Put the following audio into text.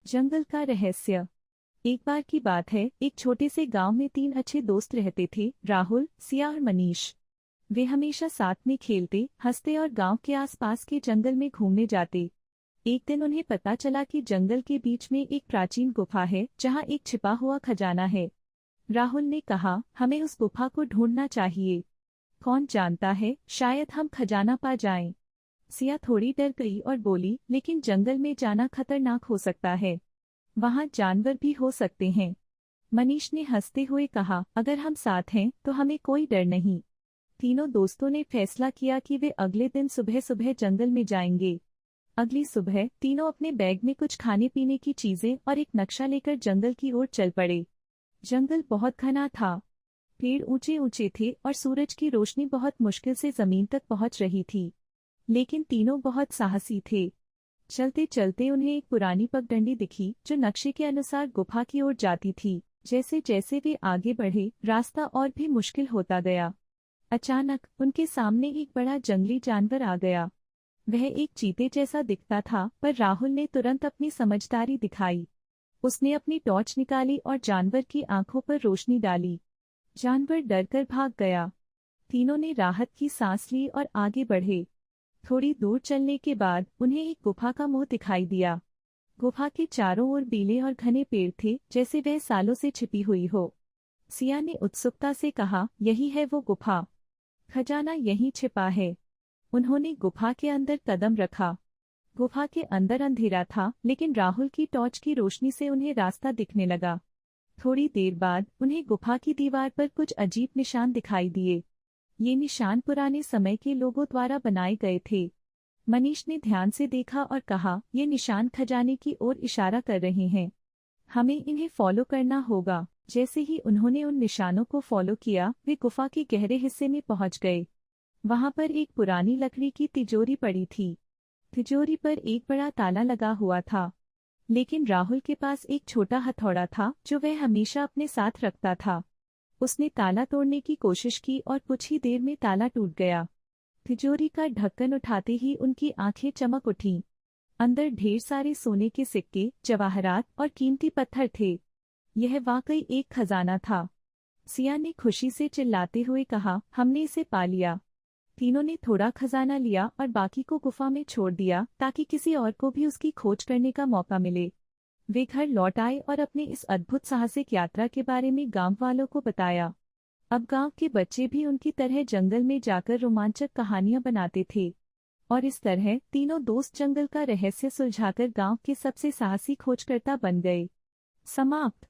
जंगल का रहस्य। एक बार की बात है, एक छोटे से गांव में 3 अच्छे दोस्त रहते थे, राहुल, सिया और मनीष। वे हमेशा साथ में खेलते, हंसते और गांव के आसपास के जंगल में घूमने जाते। एक दिन उन्हें पता चला कि जंगल के बीच में एक प्राचीन गुफा है जहां एक छिपा हुआ खजाना है। राहुल ने कहा, हमें उस गुफा को ढूंढना चाहिए। कौन जानता है, शायद हम खजाना पा जाएं। सिया थोड़ी डर गई और बोली, लेकिन जंगल में जाना खतरनाक हो सकता है। वहां जानवर भी हो सकते हैं। मनीष ने हंसते हुए कहा, अगर हम साथ हैं तो हमें कोई डर नहीं। तीनों दोस्तों ने फैसला किया कि वे अगले दिन सुबह सुबह जंगल में जाएंगे। अगली सुबह तीनों अपने बैग में कुछ खाने पीने की चीजें और एक नक्शा लेकर जंगल की ओर चल पड़े। जंगल बहुत घना था, पेड़ ऊंचे ऊंचे थे और सूरज की रोशनी बहुत मुश्किल से जमीन तक पहुंच रही थी। लेकिन तीनों बहुत साहसी थे। चलते चलते उन्हें एक पुरानी पगडंडी दिखी जो नक्शे के अनुसार गुफा की ओर जाती थी। जैसे जैसे वे आगे बढ़े, रास्ता और भी मुश्किल होता गया। अचानक उनके सामने एक बड़ा जंगली जानवर आ गया। वह एक चीते जैसा दिखता था, पर राहुल ने तुरंत अपनी समझदारी दिखाई। उसने अपनी टॉर्च निकाली और जानवर की आंखों पर रोशनी डाली। जानवर डरकर भाग गया। तीनों ने राहत की सांस ली और आगे बढ़े। थोड़ी दूर चलने के बाद उन्हें एक गुफा का मुंह दिखाई दिया। गुफा के चारों ओर बीले और घने पेड़ थे, जैसे वह सालों से छिपी हुई हो। सिया ने उत्सुकता से कहा, यही है वो गुफा। खजाना यहीं छिपा है। उन्होंने गुफा के अंदर कदम रखा। गुफा के अंदर अंधेरा था, लेकिन राहुल की टॉर्च की रोशनी से उन्हें रास्ता दिखने लगा। थोड़ी देर बाद उन्हें गुफा की दीवार पर कुछ अजीब निशान दिखाई दिए। ये निशान पुराने समय के लोगों द्वारा बनाए गए थे। मनीष ने ध्यान से देखा और कहा, ये निशान खजाने की ओर इशारा कर रहे हैं। हमें इन्हें फॉलो करना होगा। जैसे ही उन्होंने उन निशानों को फॉलो किया, वे गुफा के गहरे हिस्से में पहुंच गए। वहां पर एक पुरानी लकड़ी की तिजोरी पड़ी थी। तिजोरी पर एक बड़ा ताला लगा हुआ था। लेकिन राहुल के पास एक छोटा हथौड़ा था जो वह हमेशा अपने साथ रखता था। उसने ताला तोड़ने की कोशिश की और कुछ ही देर में ताला टूट गया। तिजोरी का ढक्कन उठाते ही उनकी आंखें चमक उठीं। अंदर ढेर सारे सोने के सिक्के, जवाहरात और कीमती पत्थर थे। यह वाकई एक खजाना था। सिया ने खुशी से चिल्लाते हुए कहा, हमने इसे पा लिया। तीनों ने थोड़ा खजाना लिया और बाकी को गुफा में छोड़ दिया ताकि किसी और को भी उसकी खोज करने का मौका मिले। वे घर लौट आए और अपने इस अद्भुत साहसिक यात्रा के बारे में गांव वालों को बताया। अब गांव के बच्चे भी उनकी तरह जंगल में जाकर रोमांचक कहानियां बनाते थे। और इस तरह तीनों दोस्त जंगल का रहस्य सुलझाकर गांव के सबसे साहसी खोजकर्ता बन गए। समाप्त।